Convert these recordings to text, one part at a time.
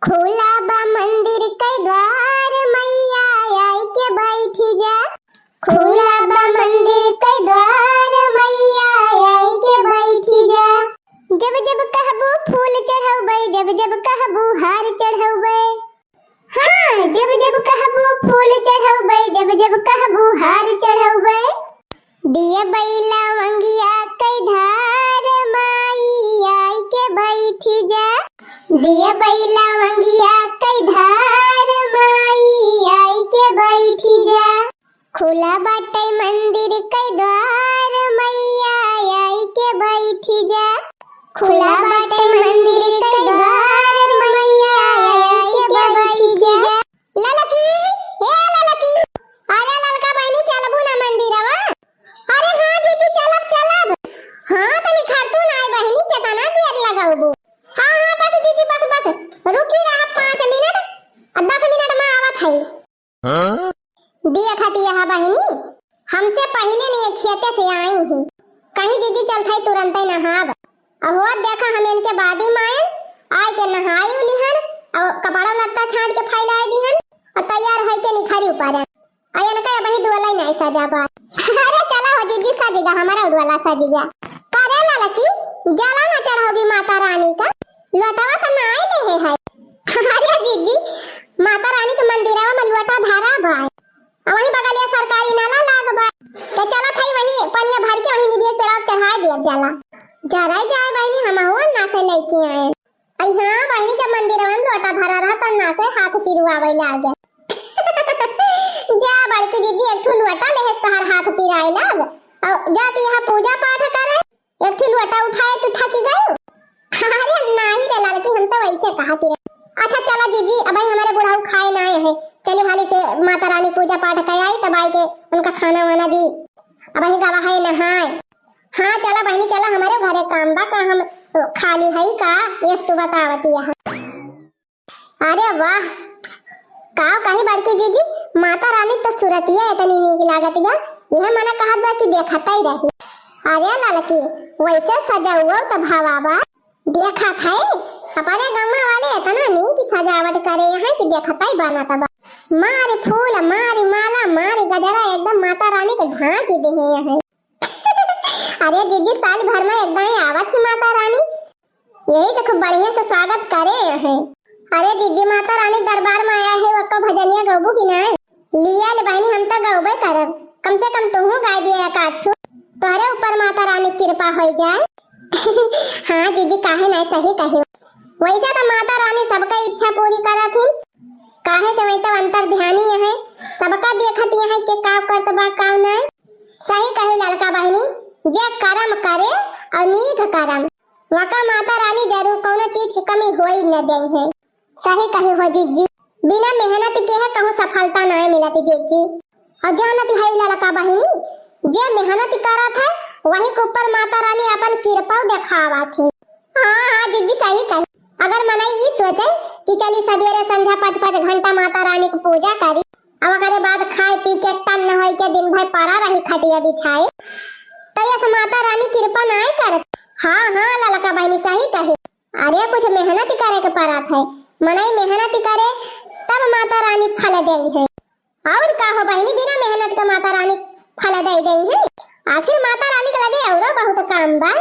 खुला बा मंदिर के द्वार मैया आई के बैठी जा। खुला बा मंदिर के द्वार मैया आई के बैठी जा। जब जब कहबू फूल चढ़ाउबे, जब जब कहबू हार चढ़ाउबे। हाँ, जब जब कहबू फूल चढ़ाउबे, जब जब कहबू हार चढ़ाउबे। दिया बैला मंगिया के धार माई आई के बैठी जा। दिया बैला मंगिया के धार माई आई के बैठी जा। खुला बाटे मंदिर के द्वार मैया आई के बैठी जा। खुला बाटे मंदिर के द्वार मैया आई के बैठी जा। ललकी, ए ललकी, अरे ललका बहनी चलबू ना मंदिरवा? अरे हाँ दीदी चलब चलब। हाँ तनी खातून आई बहनी केतना देर लगाउबू? हाँ हाँ बस दीदी बस रुकी रहा 5 मिनट और 10 मिनट में आवत है। हाँ? दिया खाती है बहनी, हमसे पहले नहीं खेते से आई ही। कहीं दीदी चलत है तुरंत ही नहाब। अब वो देखा हम इनके बादी माए आए के नहाई उलिहन और कपड़ा लत्ता छाट के फैलाए दिहन और तैयार है के निखरी ऊपर आयन का बही दुआला नहीं सजाबा। अरे चला हो दीदी सजेगा हमारा उड़वाला सजेगा। करे ललकी जला ना चढ़ाओगी माता रानी का लोटावा तो ना आए ले है। अरे दीदी माता रानी के मंदिरवा में लोटा धारा बा और वही बगलिया सरकारी नाला लाग बा। तो चला थाई वही पानी भर के वही निबिया पेड़ा चढ़ा दिया जाला। जरा जाए बहनी हम हो ना से लेके आए। आई हां बहनी जब मंदिरवा में लोटा धरा रहा त ना से हाथ पिरवावे लागे। जा बड़की दीदी एक ठो लोटा ले तहर हाथ पिराए लाग और जाती यहां पूजा पाठ करे एक ठो लोटा उठाए तो थकी गई। अरे नहीं रे लड़की हम तो वैसे कहती रे। अच्छा चला दीदी अब हमारे बुढ़ाऊ खाए ना आए हैं। चले हाली से माता रानी पूजा पाठ कर आई तब आई के उनका खाना वाना दी। अब ही गवा है नहाए। हाँ चला बहनी चला हमारे घरे काम बा का हम खाली है का ये तू बतावती है। अरे वाह का कहीं बड़की दीदी माता रानी तो सूरतिया इतनी नीक लागत बा यह मना कहत बा कि देखता ही रही। अरे ललकी वैसे सजा हुआ तो भावाबा देखा था अपने गांव वाले इतना नीक सजावट करे हैं कि देखता ही बना तब मारे फूल मारी माला मारी गजरा एकदम माता रानी के ढांक ही दे हैं। अरे दीदी साल भर में एकदम ही आवत ही माता रानी यही से खूब बढ़िया से स्वागत करे हैं। अरे दीदी माता रानी दरबार में आया है वक्का भजनिया गाबू कि ना? लिया ले बहनी हम तो गाबे करब कम से कम तू गा दिया एक आठ तोहरे ऊपर माता रानी कृपा हो जाए। हाँ दीदी काहे नहीं सही कही वैसे तो माता रानी सबका इच्छा पूरी करत है काहे से वही तो अंतर ध्यानी है सबका देखत है कि का करत बा का ना। सही कहे लड़का बहनी जे कर्म करे और नीक कर्म वका माता रानी जरूर कोनो चीज की कमी होई न दे है। सही कहे हो जीजी बिना मेहनत के है कहूं सफलता नहीं मिलती जीजी। और जानती है लड़का बहनी जे मेहनत करत है वही के ऊपर माता रानी अपन कृपा दिखावत है। हां जीजी सही कही। अगर मने ई सोचे कि चली सवेरे संध्या 5-5 घंटा माता रानी की पूजा करी और ओकरे बाद खाए पी के टन न होई के दिन भर पड़ा रही खटिया बिछाए तो ये माता रानी कृपा नहीं करत। हां ललका बहनी सही कहे। अरे कुछ मेहनत करे के पड़त है मने मेहनत करे तब माता रानी फल दे है। और का हो बहनी बिना मेहनत के माता रानी फल दे है। आखिर माता रानी के लगे और बहुत काम बा।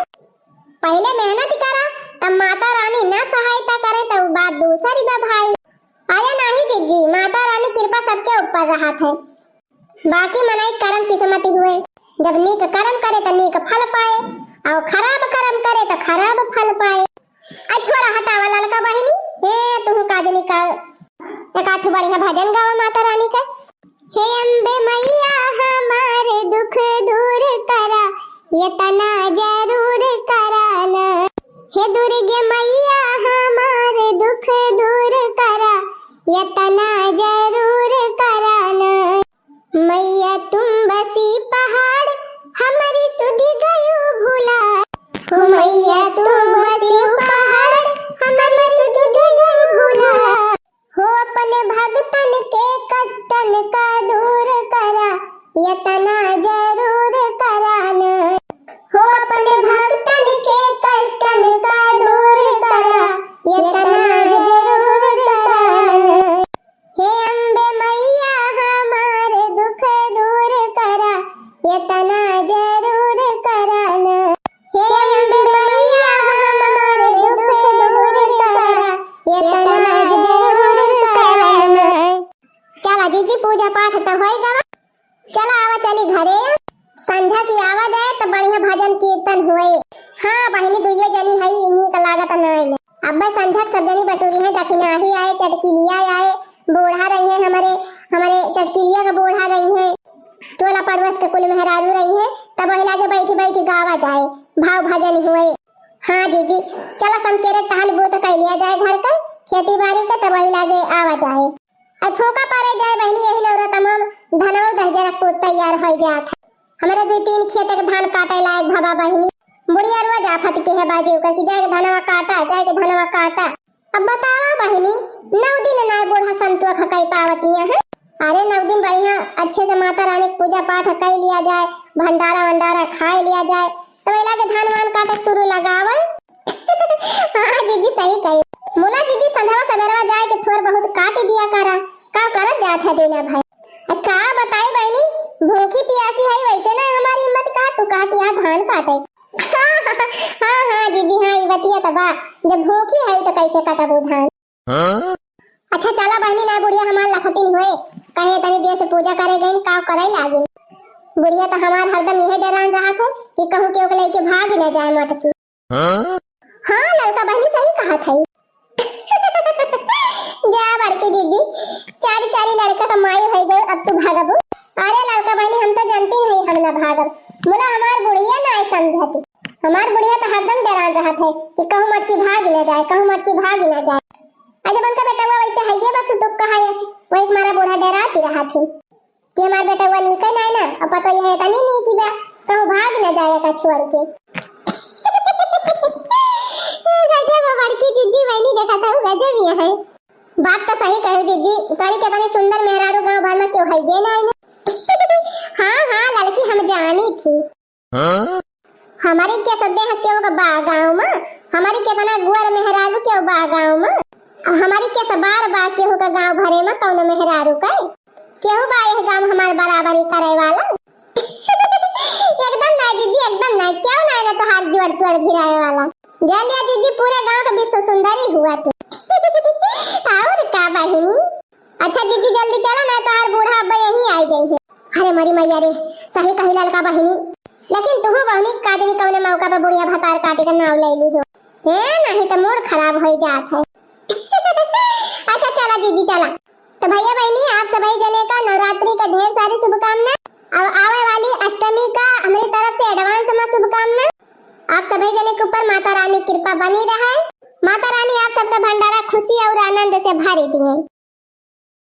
पहले मेहनत करा तब माता रानी न सहायता करे तो बात दूसरी बा भाई। अरे नहीं जीजी माता रानी कृपा सबके ऊपर रहत है। बाकी मनाई कर्म किस्मत हुए जब नीक कर्म करे तो नीक फल पाए और खराब कर्म करे तो खराब फल पाए। छोरा हटावा लड़का बहनी ए तू काजनी का एक आठ बढ़िया भजन गावा माता रानी का। हे अम्बे मैया हमारे दुख दूर करा ये तना जरूर कराना। हे दुर्गे मैया हमारे दुख दूर करा ये तना जरूर कराना। मैया तुम बसी पहाड़ हमारी सुधी गयो भूला। हो मैया तुम बसी पहाड़ हमारी सुधी गयो भूला। हो अपने भक्तन के कष्टन का दूर करा ये तना जरूर कराना। हो अपने भक्तन के कष्टन का दूर करा ये तना जरूर पूजा पाठ तो होएगा। चला आवा चली घरे, संध्या की आवाज आए तो बढ़िया भजन कीर्तन हुए। हाँ बहनी दुइये जनी है इन्हीं का लागत नहीं ले। अब संध्या सब जनी बटोरी है, दक्षिणाही आए, चटकिलिया आए, बोढ़ा रही है, हमारे चटकिलिया का बोढ़ा रही है, टोला परवस के कुल मेहरारू रही है। तब वही लागे बैठी बैठी गावा जाए, भाव भजन हुए। हाँ जीजी चला समकेरे टहल बो तो कह लिया जाए घर का खेती बाड़ी का, तब वही लागे आवा जाए। अब फोका पारे जाए बहनी यही नवरा तमाम धनवा 10,000 को तैयार हो जात है। हमारे 2-3 खेत के धान काटे लायक भवा बहनी, बुढ़िया रोज आफत के है बाजे का कि जाए धनवा काटा, जाए धनवा काटा। अब बतावा बहनी 9 दिन ना बूढ़ा संतुआ खकाई पावतियां है। अरे 9 दिन बढ़िया अच्छे से माता रानी की पूजा पाठ कर लिया जाए, भंडारा वंडारा खा लिया जाए, तो वेला के धान वान काटे शुरू लगावल। हाँ जीजी सही कही। मोला जीजी संध्या सवेरवा जाए के थोड़ बहुत काट दिया करा, का करत जात है देना भाई। का बताई बहनी भूखी प्यासी है वैसे ना हमारी हिम्मत का तू कहती है धान काटे। हाँ जीजी हाँ ये बतिया तबा जब भूखी है तो कैसे काटबू धान। अच्छा चला बहनी ना बुढ़िया हमार लखतिन हुए कहे तनी देर से पूजा करे गई का करे लागी। बुढ़िया तो हमार हरदम यही डरान रहा था कि कहूँ के ओके लेके भाग न जाए मटकी। हाँ लड़का बहनी सही कहा था। जा बड़की दीदी चारी लड़का कमाई हो गए अब तू भागबू। अरे लड़का बहनी हम तो जानती नहीं हम ना भागब। बोला हमार बुढ़िया ना समझती, हमार बुढ़िया तो हरदम डरान रहा था कि कहूँ मटकी भाग न जाए, कहूँ मटकी भाग न जाए। अजब उनका बेटा हुआ वैसे है ये बस टुक कहा है वो एक मारा बूढ़ा डराती रहा थी कि हमारा बेटा हुआ निकल ना ना अब पता ये है तनी नहीं कि बा कहूँ भाग न जाए का छोड़ के। गजब बड़की जीजी मैंने देखा था गजब ये है। बात तो सही कहे जीजी तारी के तनी सुंदर मेहरारू गांव भर में क्यों है ये ना। हाँ लड़की हम जानी थी। हमारी क्या सदे है क्यों बा गांव में, हमारी क्या तना गुआर मेहरारू क्यों बा गांव में, हमारी क्या सबार बा के होगा गांव भरे में कौन मेहरारू का केहू बा यह गांव हमार बराबरी करे वाला। एकदम ना जीजी एकदम ना क्यों ना तो हाथ जोड़ तोड़ भिराए वाला। जलिया जीजी पूरे गांव का विश्व सुंदरी हुआ तू। और का बहिनी। अच्छा जीजी जल्दी चलो ना तो हर बूढ़ा अब्बा यहीं आ गई है। अरे मरी मैया रे सही कही लड़का बहिनी, लेकिन तू बहनी कादनी कौने मौका पे बुढ़िया भतार काटे का नाम ले ली हो नहीं तो मूड खराब हो जात है। अच्छा चला दीदी चला। तो भैया बहनी आप सभी जने का नवरात्रि का ढेर सारी शुभकामनाएं और आने वाली अष्टमी का हमारी तरफ से एडवांस में शुभकामनाएं। आप सभी जने के ऊपर माता रानी कृपा बनी रहे। माता रानी आप सबका भंडारा खुशी और आनंद से भरी दिए।